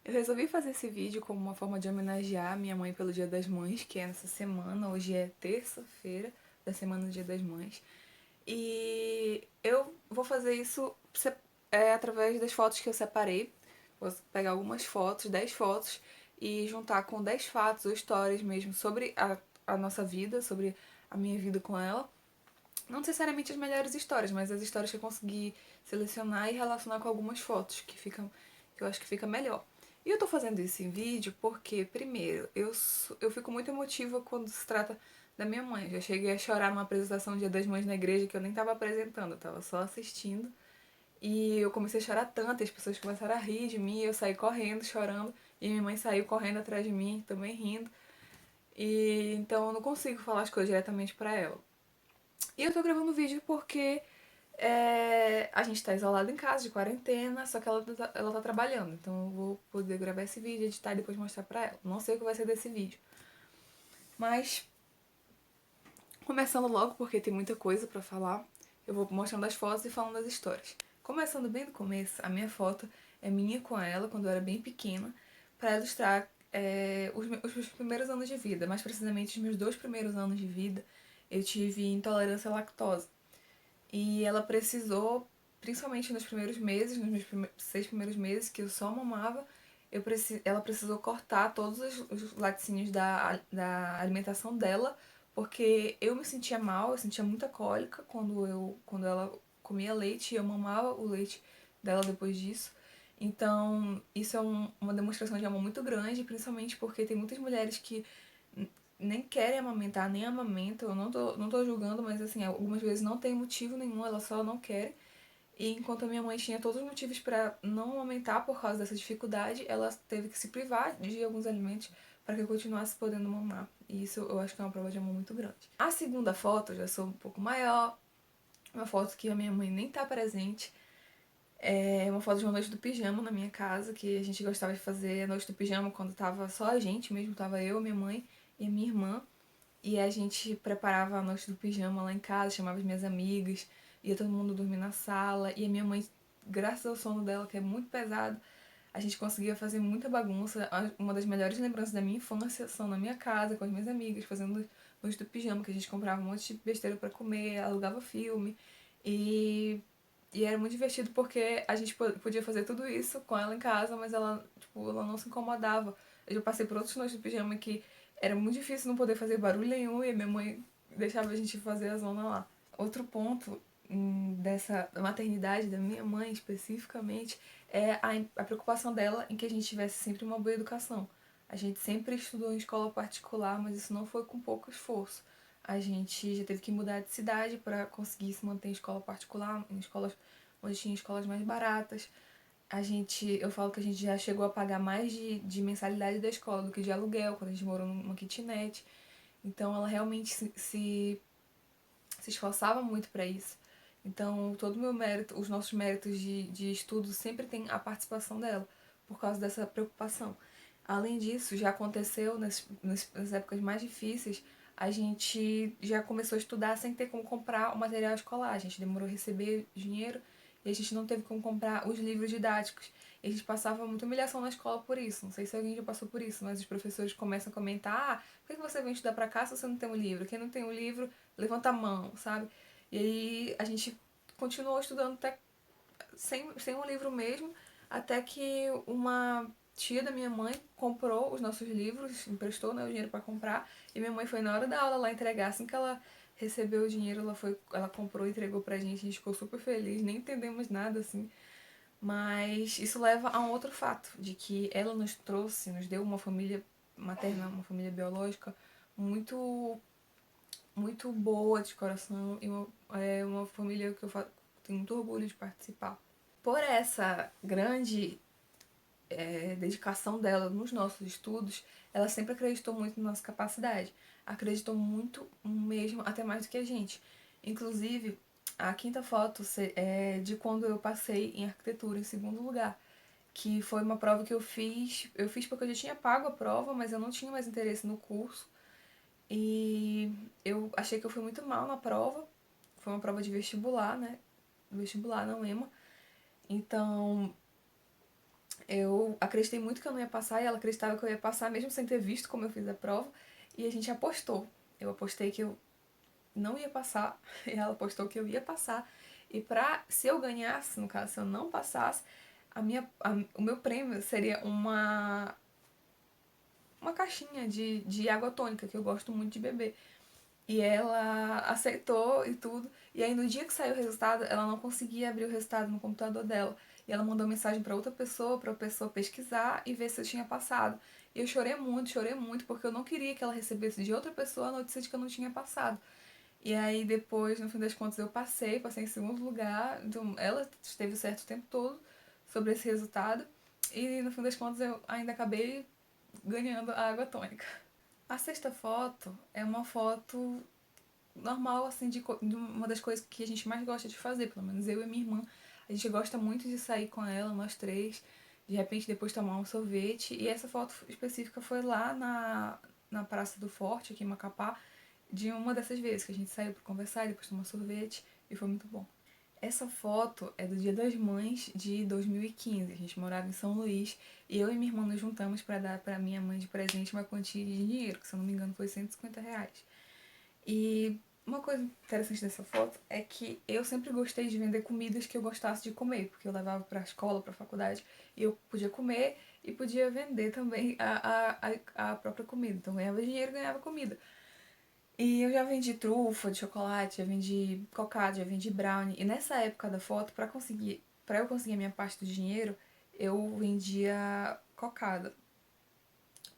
Eu resolvi fazer esse vídeo como uma forma de homenagear minha mãe pelo Dia das Mães, que é nessa semana. Hoje é terça-feira da semana do Dia das Mães. E eu vou fazer isso através das fotos que eu separei. Vou pegar algumas fotos, 10 fotos, e juntar com 10 fatos ou histórias mesmo sobre a nossa vida, sobre a minha vida com ela. Não necessariamente as melhores histórias, mas as histórias que eu consegui selecionar e relacionar com algumas fotos, que eu acho que fica melhor. E eu tô fazendo isso em vídeo porque, primeiro, eu fico muito emotiva quando se trata da minha mãe. Já cheguei a chorar numa apresentação Dia das Mães na igreja que eu nem tava apresentando, eu tava só assistindo. E eu comecei a chorar tanto, e as pessoas começaram a rir de mim, eu saí correndo, chorando, e minha mãe saiu correndo atrás de mim, também rindo. E então eu não consigo falar as coisas diretamente pra ela. E eu tô gravando vídeo porque a gente tá isolado em casa, de quarentena, só que ela tá trabalhando. Então eu vou poder gravar esse vídeo, editar e depois mostrar pra ela. Não sei o que vai ser desse vídeo. Mas, começando logo, porque tem muita coisa pra falar, eu vou mostrando as fotos e falando das histórias. Começando bem do começo, a minha foto é minha com ela, quando eu era bem pequena, pra ilustrar os meus primeiros anos de vida. Mais precisamente, os meus 2 primeiros anos de vida, eu tive intolerância à lactose. E ela precisou, principalmente nos primeiros meses, nos meus 6 primeiros meses, que eu só mamava, ela precisou cortar todos os laticínios da alimentação dela, porque eu me sentia mal, eu sentia muita cólica quando ela comia leite e eu mamava o leite dela depois disso. Então, isso é uma demonstração de amor muito grande, principalmente porque tem muitas mulheres que nem querem amamentar, nem amamentam. Eu não tô julgando, mas assim, algumas vezes não tem motivo nenhum, elas só não querem. E enquanto a minha mãe tinha todos os motivos para não amamentar por causa dessa dificuldade, ela teve que se privar de alguns alimentos para que eu continuasse podendo mamar. E isso eu acho que é uma prova de amor muito grande. A segunda foto, eu já sou um pouco maior, uma foto que a minha mãe nem tá presente. É uma foto de uma noite do pijama na minha casa, que a gente gostava de fazer a noite do pijama quando tava só a gente mesmo, tava eu, minha mãe e minha irmã. E a gente preparava a noite do pijama lá em casa, chamava as minhas amigas, ia todo mundo dormir na sala. E a minha mãe, graças ao sono dela, que é muito pesado, a gente conseguia fazer muita bagunça. Uma das melhores lembranças da minha infância são na minha casa, com as minhas amigas, fazendo noite do pijama, que a gente comprava um monte de besteira pra comer, alugava filme. E, e era muito divertido porque a gente podia fazer tudo isso com ela em casa, mas ela não se incomodava. Eu já passei por outras noites do pijama que era muito difícil não poder fazer barulho nenhum e minha mãe deixava a gente fazer a zona lá. Outro ponto dessa maternidade da minha mãe especificamente é a preocupação dela em que a gente tivesse sempre uma boa educação. A gente sempre estudou em escola particular, mas isso não foi com pouco esforço. A gente já teve que mudar de cidade para conseguir se manter em escola particular, em escolas onde tinha escolas mais baratas. Eu falo que a gente já chegou a pagar mais de mensalidade da escola do que de aluguel, quando a gente morou numa kitnet. Então ela realmente se esforçava muito para isso. Então todo o meu mérito, os nossos méritos de estudo sempre tem a participação dela, por causa dessa preocupação. Além disso, já aconteceu nas épocas mais difíceis, a gente já começou a estudar sem ter como comprar o material escolar. A gente demorou a receber dinheiro e a gente não teve como comprar os livros didáticos. E a gente passava muita humilhação na escola por isso. Não sei se alguém já passou por isso, mas os professores começam a comentar: ah, por que você vem estudar pra cá se você não tem um livro? Quem não tem um livro, levanta a mão, sabe? E aí a gente continuou estudando até sem um livro mesmo, até que uma tia da minha mãe comprou os nossos livros, emprestou, né, o dinheiro para comprar, e minha mãe foi na hora da aula lá entregar. Assim que ela recebeu o dinheiro, ela comprou e entregou pra gente, a gente ficou super feliz, nem entendemos nada assim. Mas isso leva a um outro fato, de que ela nos deu uma família materna, uma família biológica muito muito boa de coração e uma família que tenho muito orgulho de participar. Por essa grande dedicação dela nos nossos estudos, ela sempre acreditou muito na nossa capacidade. Acreditou muito mesmo, até mais do que a gente. Inclusive, a quinta foto é de quando eu passei em arquitetura em segundo lugar, que foi uma prova que eu fiz. Eu fiz porque eu já tinha pago a prova, mas eu não tinha mais interesse no curso. E eu achei que eu fui muito mal na prova. Foi uma prova de vestibular, né? Vestibular, não EMA. Então, Eu acreditei muito que eu não ia passar e ela acreditava que eu ia passar, mesmo sem ter visto como eu fiz a prova. E a gente apostou. Eu apostei que eu não ia passar e ela apostou que eu ia passar. E se eu ganhasse, no caso, se eu não passasse, o meu prêmio seria uma caixinha de água tônica, que eu gosto muito de beber. E ela aceitou e tudo. E aí no dia que saiu o resultado, ela não conseguia abrir o resultado no computador dela. E ela mandou mensagem para outra pessoa, para a pessoa pesquisar e ver se eu tinha passado. E eu chorei muito, porque eu não queria que ela recebesse de outra pessoa a notícia de que eu não tinha passado. E aí depois, no fim das contas, eu passei em segundo lugar. Então, ela esteve certo o tempo todo sobre esse resultado. E no fim das contas eu ainda acabei ganhando a água tônica. A sexta foto é uma foto normal, assim, de uma das coisas que a gente mais gosta de fazer, pelo menos eu e minha irmã. A gente gosta muito de sair com ela, nós três, de repente depois tomar um sorvete. E essa foto específica foi lá na Praça do Forte, aqui em Macapá, de uma dessas vezes que a gente saiu para conversar e depois tomar sorvete, e foi muito bom. Essa foto é do Dia das Mães de 2015. A gente morava em São Luís e eu e minha irmã nos juntamos para dar para minha mãe de presente uma quantia de dinheiro, que se eu não me engano foi R$ 150. E uma coisa interessante dessa foto é que eu sempre gostei de vender comidas que eu gostasse de comer, porque eu levava para a escola, para a faculdade, e eu podia comer e podia vender também a própria comida. Então ganhava dinheiro e ganhava comida. E eu já vendi trufa de chocolate, já vendi cocada, já vendi brownie. E nessa época da foto, para eu conseguir a minha parte do dinheiro, eu vendia cocada.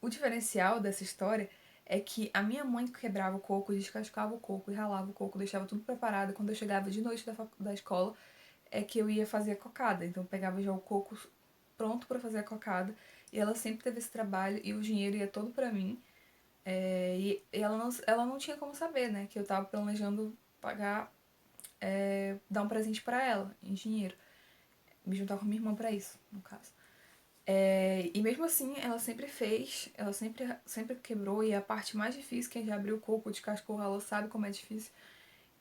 O diferencial dessa história é que a minha mãe quebrava o coco, descascava o coco e ralava o coco, deixava tudo preparado. Quando eu chegava de noite da escola, é que eu ia fazer a cocada. Então eu pegava já o coco pronto para fazer a cocada. E ela sempre teve esse trabalho e o dinheiro ia todo para mim. E ela não tinha como saber, né? Que eu tava planejando pagar, dar um presente para ela em dinheiro. Me juntar com minha irmã para isso, no caso. E mesmo assim, ela sempre fez, ela sempre quebrou, e a parte mais difícil, quem já abriu o coco, descascou, ralou, sabe como é difícil.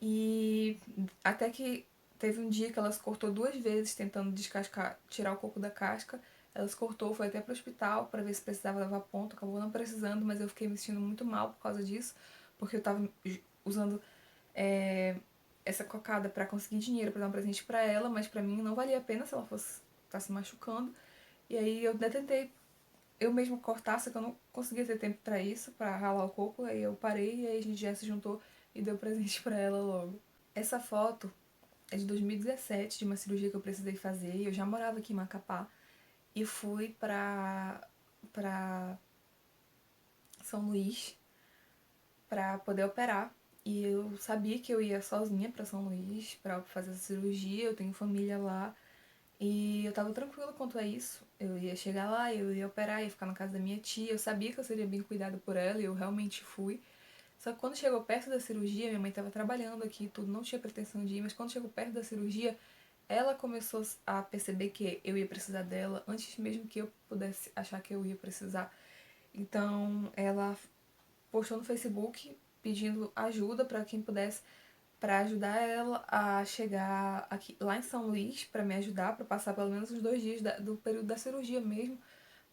E até que teve um dia que ela se cortou 2 vezes tentando descascar, tirar o coco da casca. Ela se cortou, foi até pro hospital para ver se precisava levar ponto, acabou não precisando, mas eu fiquei me sentindo muito mal por causa disso, porque eu tava usando é, essa cocada para conseguir dinheiro para dar um presente para ela, mas para mim não valia a pena se ela fosse estar se machucando. E aí eu até tentei eu mesmo cortar, só que eu não conseguia ter tempo pra isso, pra ralar o coco. Aí eu parei e aí a gente já se juntou e deu presente pra ela logo. Essa foto é de 2017, de uma cirurgia que eu precisei fazer. E eu já morava aqui em Macapá e fui pra São Luís pra poder operar. E eu sabia que eu ia sozinha pra São Luís pra fazer essa cirurgia. Eu tenho família lá. E eu tava tranquila quanto a isso. Eu ia chegar lá, eu ia operar, ia ficar na casa da minha tia. Eu sabia que eu seria bem cuidada por ela e eu realmente fui. Só que quando chegou perto da cirurgia, minha mãe tava trabalhando aqui e tudo, não tinha pretensão de ir, mas quando chegou perto da cirurgia, ela começou a perceber que eu ia precisar dela antes mesmo que eu pudesse achar que eu ia precisar. Então ela postou no Facebook pedindo ajuda para quem pudesse para ajudar ela a chegar aqui, lá em São Luís, para me ajudar, para passar pelo menos uns 2 dias do período da cirurgia mesmo,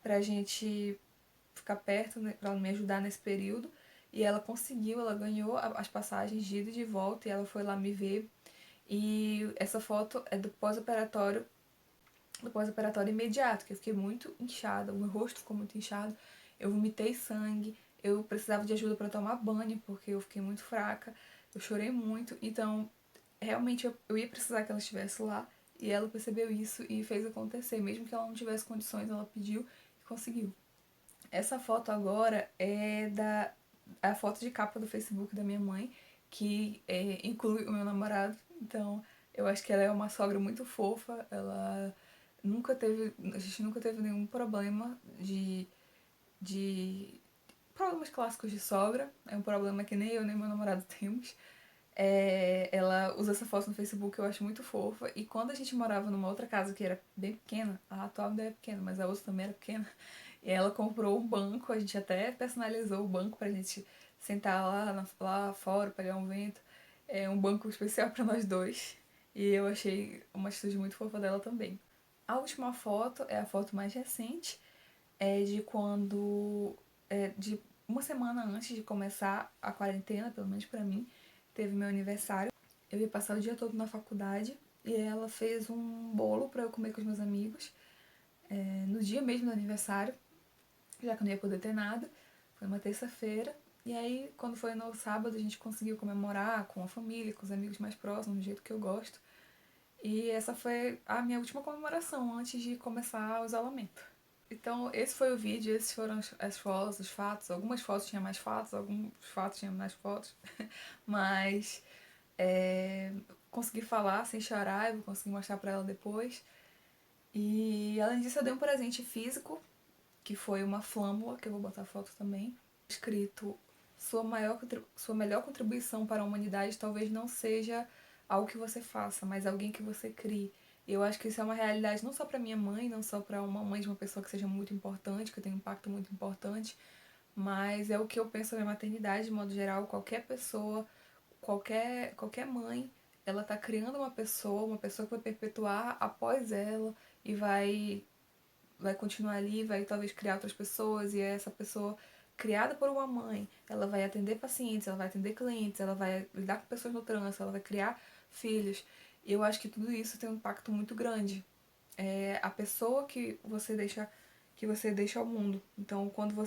pra gente ficar perto, né, pra ela me ajudar nesse período. E ela conseguiu, ela ganhou as passagens de ida e de volta e ela foi lá me ver. E essa foto é do pós-operatório imediato, que eu fiquei muito inchada, o meu rosto ficou muito inchado, eu vomitei sangue, eu precisava de ajuda para tomar banho, porque eu fiquei muito fraca, eu chorei muito, então realmente eu ia precisar que ela estivesse lá, e ela percebeu isso e fez acontecer, mesmo que ela não tivesse condições, ela pediu e conseguiu. Essa foto agora é a foto de capa do Facebook da minha mãe, que inclui o meu namorado, então eu acho que ela é uma sogra muito fofa, a gente nunca teve nenhum problema de problemas clássicos de sogra. É um problema que nem eu nem meu namorado temos. Ela usa essa foto no Facebook, eu acho muito fofa. E quando a gente morava numa outra casa que era bem pequena, a atual ainda é pequena, mas a outra também era pequena, e ela comprou um banco, a gente até personalizou o banco pra gente sentar lá fora, pegar um vento. É um banco especial pra nós dois. E eu achei uma atitude muito fofa dela também. A última foto é a foto mais recente, é de quando, de uma semana antes de começar a quarentena, pelo menos pra mim, teve meu aniversário. Eu ia passar o dia todo na faculdade e ela fez um bolo pra eu comer com os meus amigos, no dia mesmo do aniversário, já que eu não ia poder ter nada. Foi uma terça-feira. E aí, quando foi no sábado, a gente conseguiu comemorar com a família, com os amigos mais próximos, do jeito que eu gosto. E essa foi a minha última comemoração antes de começar o isolamento. Então, esse foi o vídeo, esses foram as fotos, os fatos. Algumas fotos tinham mais fatos, alguns fatos tinham mais fotos. Mas consegui falar sem chorar, eu vou conseguir mostrar pra ela depois. E além disso, eu dei um presente físico, que foi uma flâmula, que eu vou botar foto também. Escrito: sua melhor contribuição para a humanidade talvez não seja algo que você faça, mas alguém que você crie. E eu acho que isso é uma realidade não só para minha mãe, não só para uma mãe de uma pessoa que seja muito importante, que tenha um impacto muito importante, mas é o que eu penso na maternidade de modo geral. Qualquer pessoa, qualquer mãe, ela tá criando uma pessoa que vai perpetuar após ela e vai continuar ali, vai talvez criar outras pessoas, e essa pessoa criada por uma mãe, ela vai atender pacientes, ela vai atender clientes, ela vai lidar com pessoas no trânsito, ela vai criar filhos. E eu acho que tudo isso tem um impacto muito grande. É a pessoa que você deixa ao mundo. Então, quando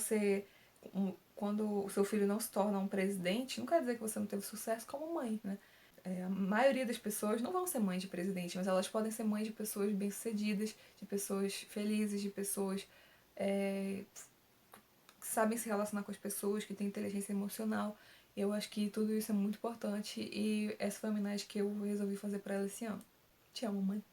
o seu filho não se torna um presidente, não quer dizer que você não teve sucesso como mãe, né? A maioria das pessoas não vão ser mães de presidente, mas elas podem ser mães de pessoas bem-sucedidas, de pessoas felizes, de pessoas que sabem se relacionar com as pessoas, que têm inteligência emocional. Eu acho que tudo isso é muito importante e essa foi a homenagem que eu resolvi fazer para ela esse ano. Te amo, mãe.